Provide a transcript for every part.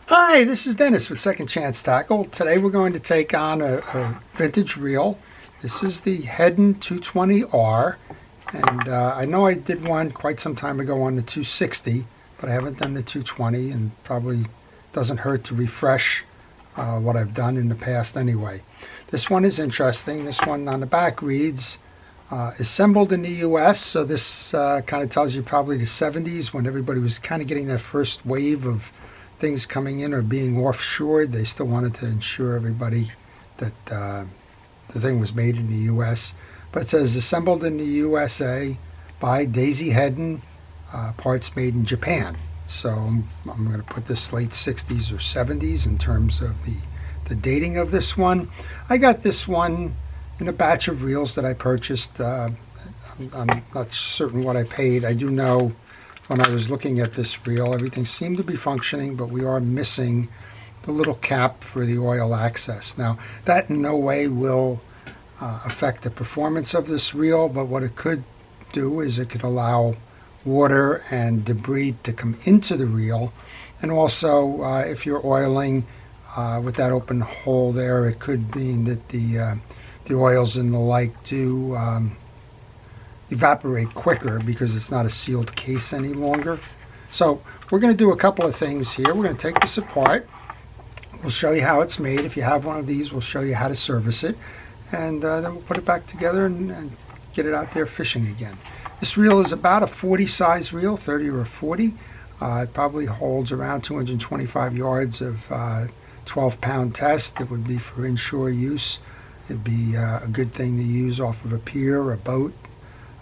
Hi, this is Dennis with Second Chance Tackle. Today we're going to take on a vintage reel. This is the Heddon 220R, and I know I did one quite some time ago on the 260, but I haven't done the 220, and probably doesn't hurt to refresh what I've done in the past anyway. This one is interesting. This one on the back reads, assembled in the U.S., so this kind of tells you probably the 70s when everybody was kind of getting that first wave of things coming in or being offshored. They still wanted to ensure everybody that the thing was made in the U.S. But it says assembled in the USA by Daisy Heddon, parts made in Japan. So I'm going to put this late 60s or 70s in terms of the dating of this one. I got this one in a batch of reels that I purchased. I'm not certain what I paid. I do know when I was looking at this reel, everything seemed to be functioning, but we are missing the little cap for the oil access. Now, that in no way will affect the performance of this reel, but what it could do is it could allow water and debris to come into the reel. And also, if you're oiling with that open hole there, it could mean that the oils and the like do evaporate quicker because it's not a sealed case any longer. So we're going to do a couple of things here. We're going to take this apart. We'll show you how it's made. If you have one of these, we'll show you how to service it, and then we'll put it back together and get it out there fishing again. This reel is about a 40 size reel, 30 or 40. It probably holds around 225 yards of 12-pound test. It would be for inshore use. It'd be a good thing to use off of a pier or a boat.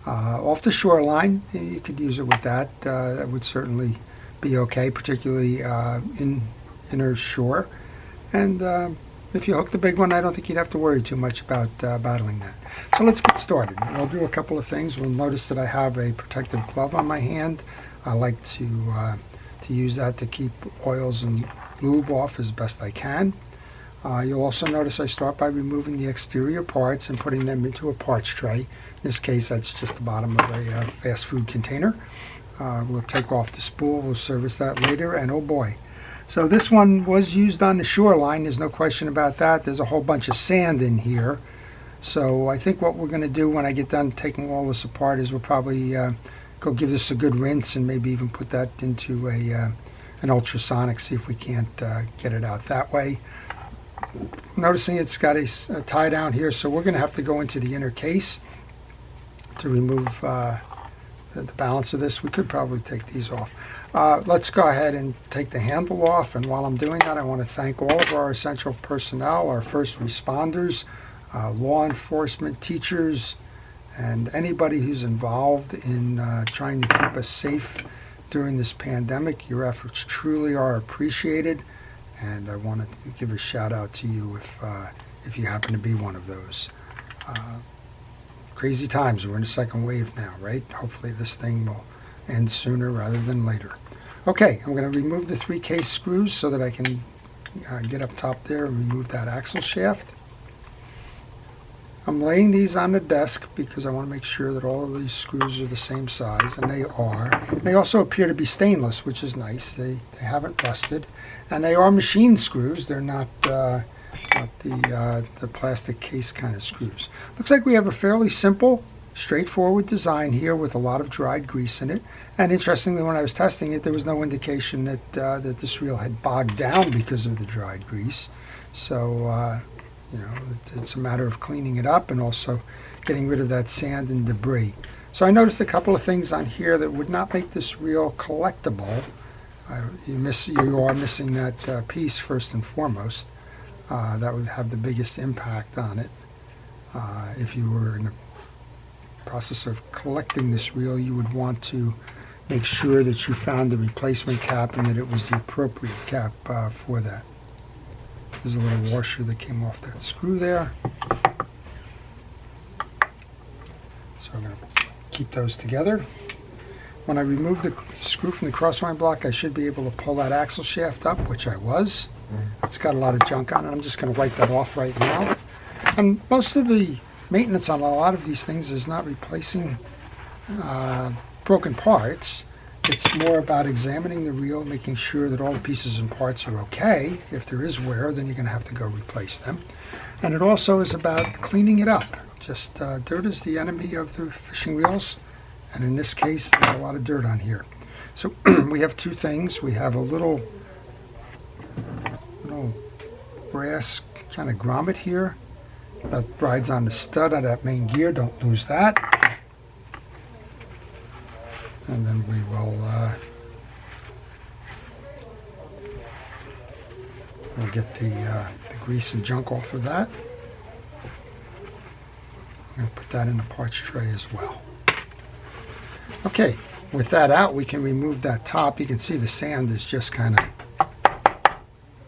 Off the shoreline, you could use it with that. That would certainly be okay, particularly in inner shore. And if you hook the big one, I don't think you'd have to worry too much about battling that. So let's get started. I'll do a couple of things. We'll notice that I have a protective glove on my hand. I like to use that to keep oils and lube off as best I can. You'll also notice I start by removing the exterior parts and putting them into a parts tray. In this case, that's just the bottom of a fast food container. We'll take off the spool, we'll service that later, and oh boy. So this one was used on the shoreline, there's no question about that. There's a whole bunch of sand in here. So I think what we're going to do when I get done taking all this apart is we'll probably go give this a good rinse and maybe even put that into an ultrasonic, see if we can't get it out that way. Noticing it's got a tie down here, so we're going to have to go into the inner case to remove the balance of this. We could probably take these off. Let's go ahead and take the handle off, and while I'm doing that, I want to thank all of our essential personnel, our first responders, law enforcement, teachers, and anybody who's involved in trying to keep us safe during this pandemic. Your efforts truly are appreciated, and I wanted to give a shout out to you if you happen to be one of those. Crazy times. We're in a second wave now, right? Hopefully this thing will end sooner rather than later. Okay, I'm going to remove the 3 case screws so that I can get up top there and remove that axle shaft. I'm laying these on the desk because I want to make sure that all of these screws are the same size, and they are. They also appear to be stainless, which is nice. They haven't rusted, and they are machine screws. They're not the plastic case kind of screws. Looks like we have a fairly simple, straightforward design here with a lot of dried grease in it. And interestingly, when I was testing it, there was no indication that this reel had bogged down because of the dried grease. So you know, it's a matter of cleaning it up and also getting rid of that sand and debris. So I noticed a couple of things on here that would not make this reel collectible. You are missing that piece first and foremost. That would have the biggest impact on it. If you were in the process of collecting this reel, you would want to make sure that you found the replacement cap and that it was the appropriate cap for that. There's a little washer that came off that screw there. So I'm going to keep those together. When I remove the screw from the crosswind block, I should be able to pull that axle shaft up, which I was. It's got a lot of junk on it. I'm just going to wipe that off right now. And most of the maintenance on a lot of these things is not replacing broken parts. it's more about examining the reel, making sure that all the pieces and parts are okay. If there is wear, then you're going to have to go replace them. And it also is about cleaning it up. Just dirt is the enemy of the fishing reels, and in this case there's a lot of dirt on here. So we have two things. We have a little brass kind of grommet here that rides on the stud of that main gear. Don't lose that. And then we will we'll get the grease and junk off of that. I'm going to put that in the parts tray as well. Okay, with that out, we can remove that top. You can see the sand is just kind of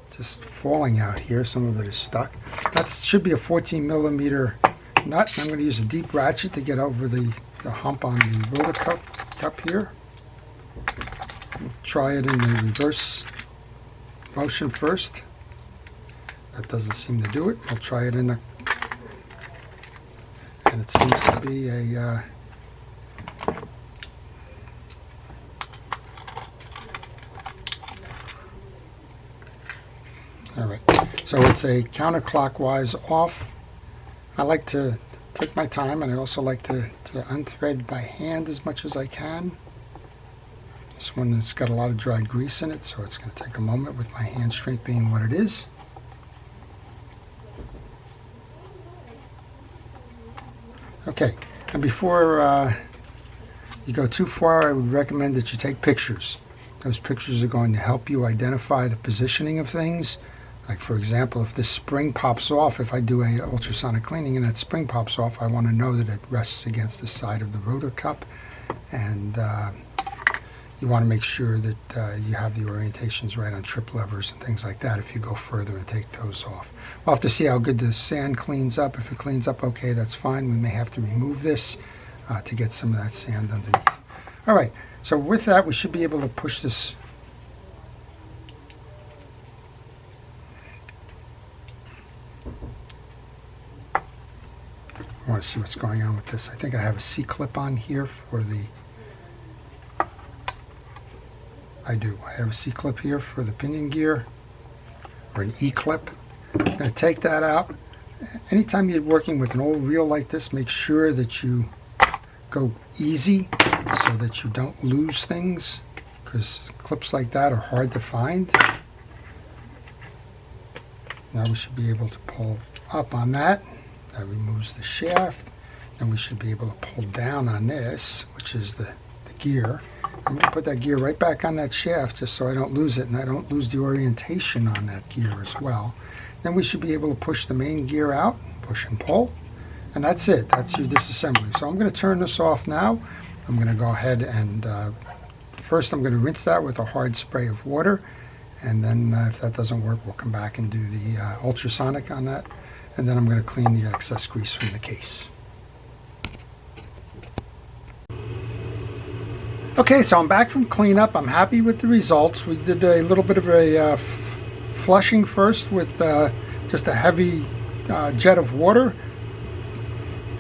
just falling out here. Some of it is stuck. That should be a 14 millimeter nut. I'm going to use a deep ratchet to get over the hump on the rotor cup here. We'll try it in the reverse motion first. That doesn't seem to do it. I'll try it in the, and it seems to be a all right. So it's a counterclockwise off. I like to take my time, and I also like to unthread by hand as much as I can. This one has got a lot of dried grease in it, so it's going to take a moment with my hand strength being what it is. Okay, and before you go too far, I would recommend that you take pictures. Those pictures are going to help you identify the positioning of things. Like, for example, if this spring pops off, if I do a ultrasonic cleaning and that spring pops off, I want to know that it rests against the side of the rotor cup. And you want to make sure that you have the orientations right on trip levers and things like that if you go further and take those off. We'll have to see how good the sand cleans up. If it cleans up okay, that's fine. We may have to remove this to get some of that sand underneath. All right, so with that, we should be able to push this. I want to see what's going on with this. I think I have a C-clip on here for the... I do. I have a C-clip here for the pinion gear, or an E-clip. I'm going to take that out. Anytime you're working with an old reel like this, make sure that you go easy so that you don't lose things, because clips like that are hard to find. Now we should be able to pull up on that. That removes the shaft. And we should be able to pull down on this, which is the gear. I'm going to put that gear right back on that shaft just so I don't lose it and I don't lose the orientation on that gear as well. Then we should be able to push the main gear out, push and pull, and that's it. That's your disassembly. So I'm going to turn this off now. I'm going to go ahead and first I'm going to rinse that with a hard spray of water, and then if that doesn't work, we'll come back and do the ultrasonic on that, and then I'm going to clean the excess grease from the case. Okay, so I'm back from cleanup. I'm happy with the results. We did a little bit of a flushing first with just a heavy jet of water,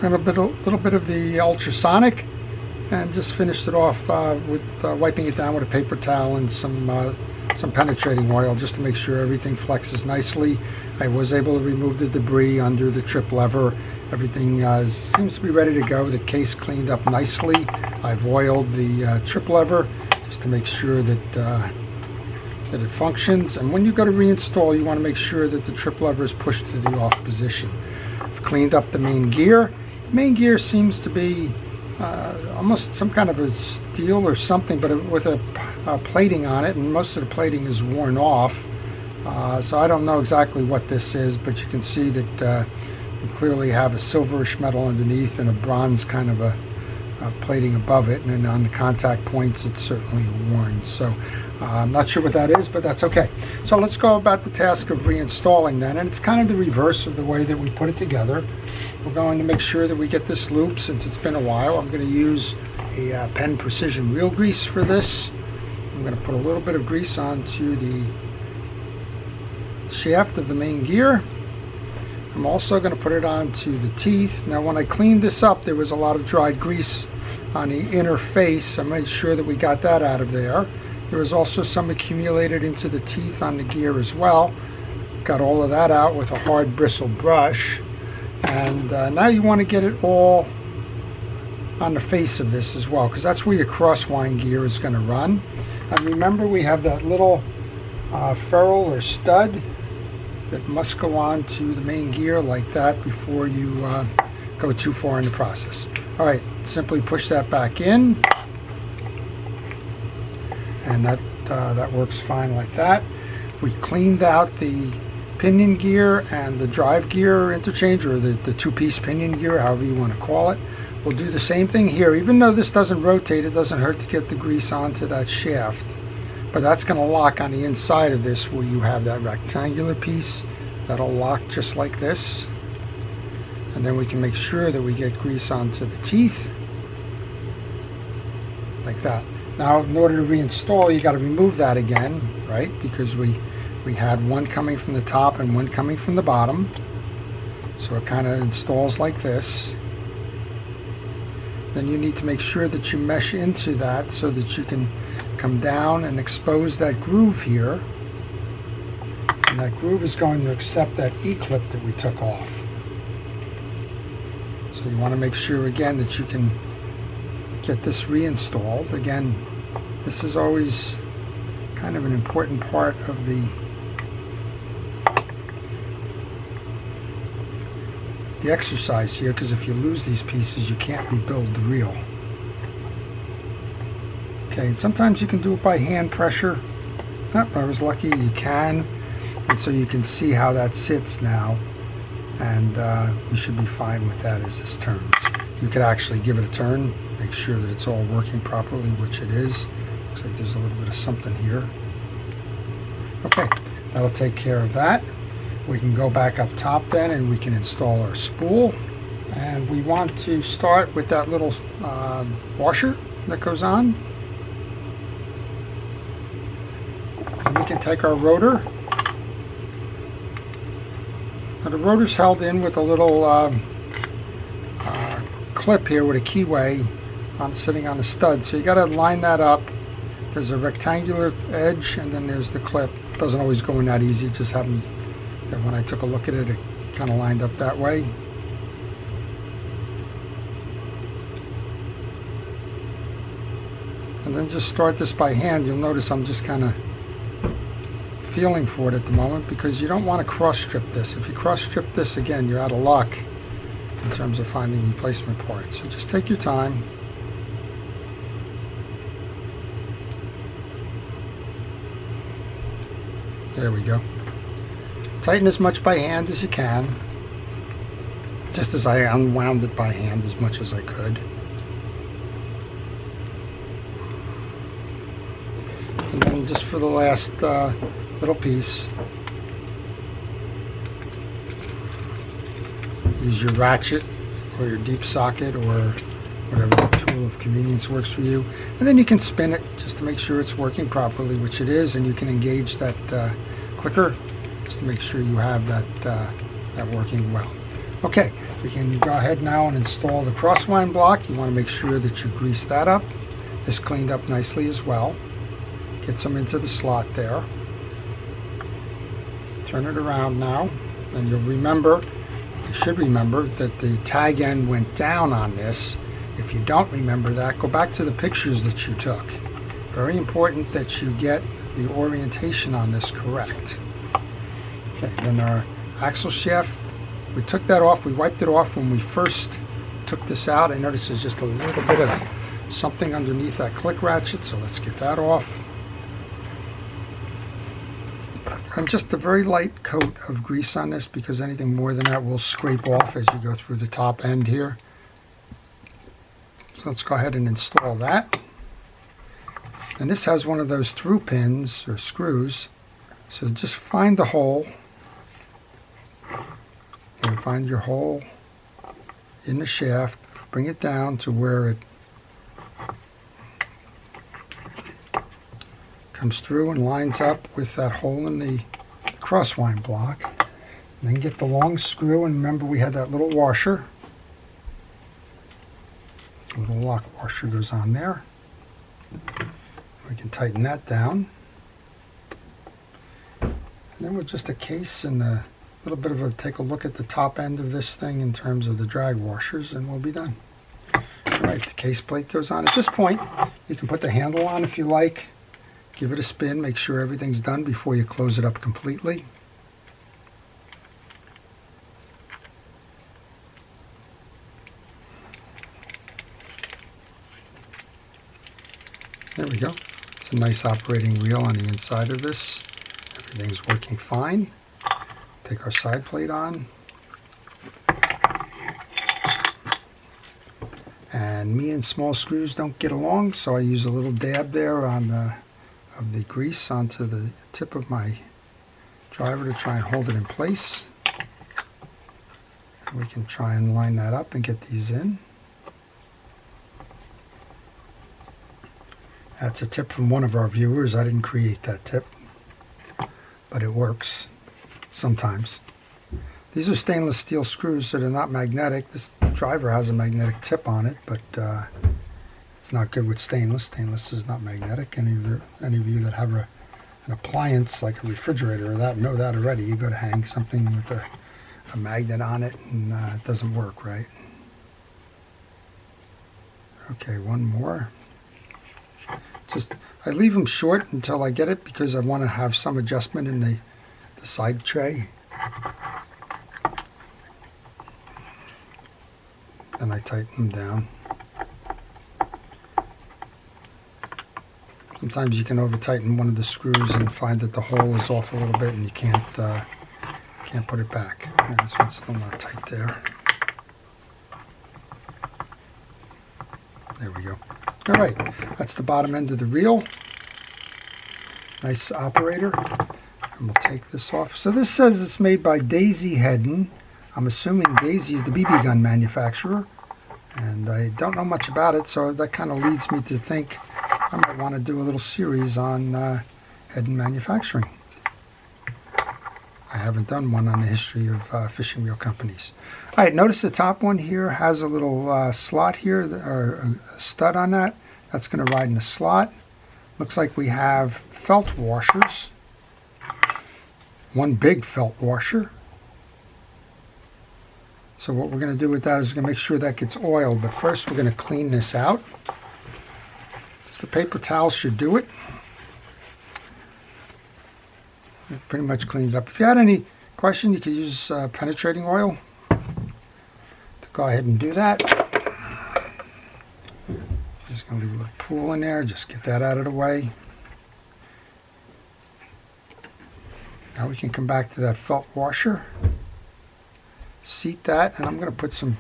and a little bit of the ultrasonic, and just finished it off with wiping it down with a paper towel and some penetrating oil just to make sure everything flexes nicely. I was able to remove the debris under the trip lever. Everything seems to be ready to go. The case cleaned up nicely. I've oiled the trip lever just to make sure that it functions. And when you go to reinstall, you want to make sure that the trip lever is pushed to the off position. I've cleaned up the main gear. The main gear seems to be almost some kind of a steel or something, but with a plating on it, and most of the plating is worn off. So I don't know exactly what this is, but you can see that we clearly have a silverish metal underneath and a bronze kind of a plating above it, and then on the contact points it's certainly worn. So I'm not sure what that is, but that's okay. So let's go about the task of reinstalling then, and it's kind of the reverse of the way that we put it together. We're going to make sure that we get this loop. Since it's been a while, I'm going to use a Penn Precision Reel Grease for this. I'm going to put a little bit of grease onto the shaft of the main gear. I'm also going to put it onto the teeth. Now when I cleaned this up, there was a lot of dried grease on the inner face. I made sure that we got that out of there. There was also some accumulated into the teeth on the gear as well. Got all of that out with a hard bristle brush. And now you want to get it all on the face of this as well, because that's where your crosswind gear is going to run. And remember, we have that little ferrule or stud that must go on to the main gear like that before you go too far in the process. All right, simply push that back in, and that works fine like that. We cleaned out the pinion gear and the drive gear interchange, or the two-piece pinion gear, however you want to call it. We'll do the same thing here. Even though this doesn't rotate, it doesn't hurt to get the grease onto that shaft. But that's going to lock on the inside of this where you have that rectangular piece. That'll lock just like this. And then we can make sure that we get grease onto the teeth. Like that. Now, in order to reinstall, you got to remove that again, right? Because we had one coming from the top and one coming from the bottom. So it kind of installs like this. Then you need to make sure that you mesh into that so that you can come down and expose that groove here. And that groove is going to accept that E-clip that we took off. So you want to make sure again that you can get this reinstalled. Again, this is always kind of an important part of the exercise here, because if you lose these pieces, you can't rebuild the reel. Okay, and sometimes you can do it by hand pressure. Oh, I was lucky you can. And so you can see how that sits now, and you should be fine with that as this turns. You could actually give it a turn, make sure that it's all working properly, which it is. Looks like there's a little bit of something here. Okay, that'll take care of that. We can go back up top then, and we can install our spool. And we want to start with that little washer that goes on. And we can take our rotor. Now the rotor's held in with a little clip here with a keyway sitting on the stud. So you got to line that up. There's a rectangular edge, and then there's the clip. It doesn't always go in that easy. It just happens that when I took a look at it, it kind of lined up that way. And then just start this by hand. You'll notice I'm just kind of feeling for it at the moment, because you don't want to cross strip this. If you cross strip this again, you're out of luck in terms of finding replacement parts. So just take your time. There we go. Tighten as much by hand as you can, just as I unwound it by hand as much as I could. And then just for the last little piece, use your ratchet or your deep socket or whatever tool of convenience works for you. And then you can spin it just to make sure it's working properly, which it is, and you can engage that clicker to make sure you have that working well. Okay, we can go ahead now and install the crosswind block. You want to make sure that you grease that up. This cleaned up nicely as well. Get some into the slot there. Turn it around now, and you'll remember, you should remember that the tag end went down on this. If you don't remember that, go back to the pictures that you took. Very important that you get the orientation on this correct. Okay, then our axle shaft, we took that off. We wiped it off when we first took this out. I noticed there's just a little bit of something underneath that click ratchet, so let's get that off. And just a very light coat of grease on this, because anything more than that will scrape off as you go through the top end here. So let's go ahead and install that. And this has one of those through pins or screws, so just find the hole. And find your hole in the shaft, bring it down to where it comes through and lines up with that hole in the crosswind block. And then get the long screw, and remember we had that little washer. little lock washer goes on there. We can tighten that down. And then with just a case and a little bit of a take a look at the top end of this thing in terms of the drag washers, and we'll be done. All right, the case plate goes on. At this point, you can put the handle on if you like. Give it a spin, make sure everything's done before you close it up completely. There we go. It's a nice operating wheel on the inside of this. Everything's working fine. Take our side plate on. And me and small screws don't get along, so I use a little dab there on of the grease onto the tip of my driver to try and hold it in place. And we can try and line that up and get these in. That's a tip from one of our viewers. I didn't create that tip, but it works sometimes. These are stainless steel screws that are not magnetic. This driver has a magnetic tip on it, but it's not good with stainless. Stainless is not magnetic. Any of you that have an appliance like a refrigerator or that know that already. You go to hang something with a magnet on it and it doesn't work, right? Okay, one more. I leave them short until I get it because I want to have some adjustment in the side tray. Then I tighten them down. Sometimes you can over tighten one of the screws and find that the hole is off a little bit and you can't put it back. And this one's still not tight there. There we go. All right, that's the bottom end of the reel. Nice operator. And we'll take this off. So this says it's made by Daisy Heddon. I'm assuming Daisy is the BB gun manufacturer. And I don't know much about it, so that kind of leads me to think I might want to do a little series on Heddon manufacturing. I haven't done one on the history of fishing reel companies. All right, notice the top one here has a little slot here, or a stud on that. That's going to ride in the slot. Looks like we have felt washers. One big felt washer. So what we're going to do with that is we're going to make sure that gets oiled. But first we're going to clean this out. Just the paper towel should do it. Pretty much cleaned it up. If you had any question, you could use penetrating oil to go ahead and do that. Just going to leave a little pool in there. Just get that out of the way. Now we can come back to that felt washer. Seat that, and I'm going to put some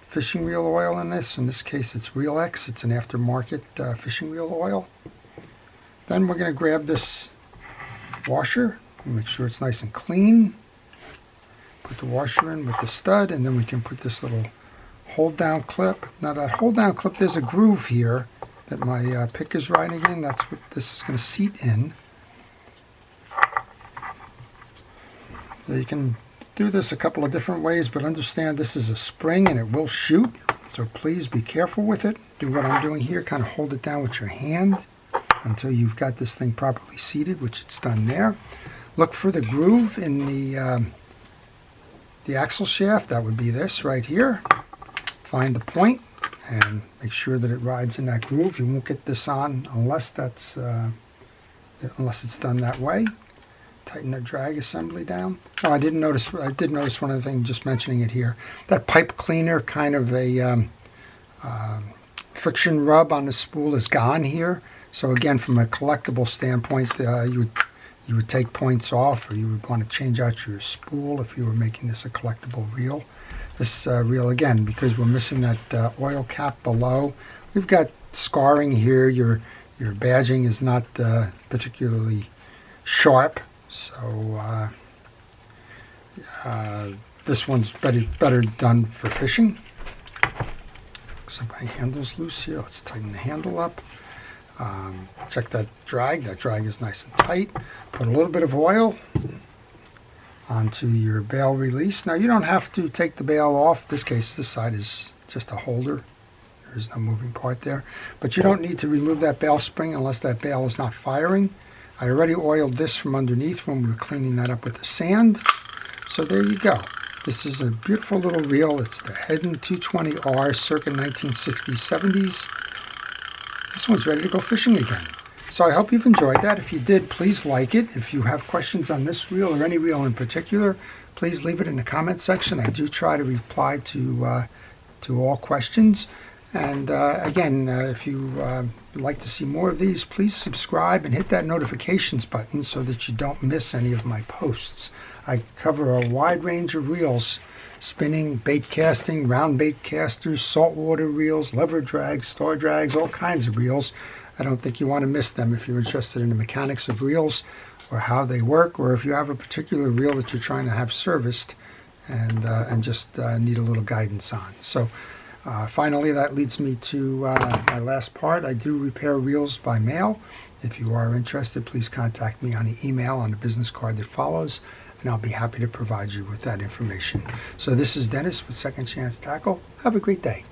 fishing reel oil in this. In this case, it's Reel X. It's an aftermarket fishing reel oil. Then we're going to grab this washer and make sure it's nice and clean. Put the washer in with the stud, and then we can put this little hold down clip. Now that hold down clip, there's a groove here that my pick is riding in. That's what this is going to seat in. So you can do this a couple of different ways, but understand this is a spring and it will shoot. So please be careful with it. Do what I'm doing here, kind of hold it down with your hand until you've got this thing properly seated, which it's done there. Look for the groove in the axle shaft. That would be this right here. Find the point and make sure that it rides in that groove. You won't get this on unless that's unless it's done that way. Tighten the drag assembly down. Oh, I did notice one other thing, just mentioning it here. That pipe cleaner, kind of a friction rub on the spool, is gone here. So again, from a collectible standpoint, you would take points off, or you would want to change out your spool if you were making this a collectible reel. This reel, again, because we're missing that oil cap below, we've got scarring here. Your badging is not particularly sharp. So this one's better done for fishing. Looks like my handle's loose here. Let's tighten the handle up. Check that drag. That drag is nice and tight. Put a little bit of oil onto your bail release. Now you don't have to take the bail off. In this case, this side is just a holder. There's no moving part there. But you don't need to remove that bail spring unless that bail is not firing. I already oiled this from underneath when we were cleaning that up with the sand. So there you go. This is a beautiful little reel. It's the Heddon 220R circa 1960s, 70s. This one's ready to go fishing again. So I hope you've enjoyed that. If you did, please like it. If you have questions on this reel or any reel in particular, please leave it in the comment section. I do try to reply to all questions. And again, if you would like to see more of these, please subscribe and hit that notifications button so that you don't miss any of my posts. I cover a wide range of reels: spinning, bait casting, round bait casters, saltwater reels, lever drags, star drags, all kinds of reels. I don't think you want to miss them if you're interested in the mechanics of reels or how they work, or if you have a particular reel that you're trying to have serviced and just need a little guidance on. So finally, that leads me to my last part. I do repair reels by mail. If you are interested, please contact me on the email on the business card that follows, and I'll be happy to provide you with that information. So this is Dennis with Second Chance Tackle. Have a great day.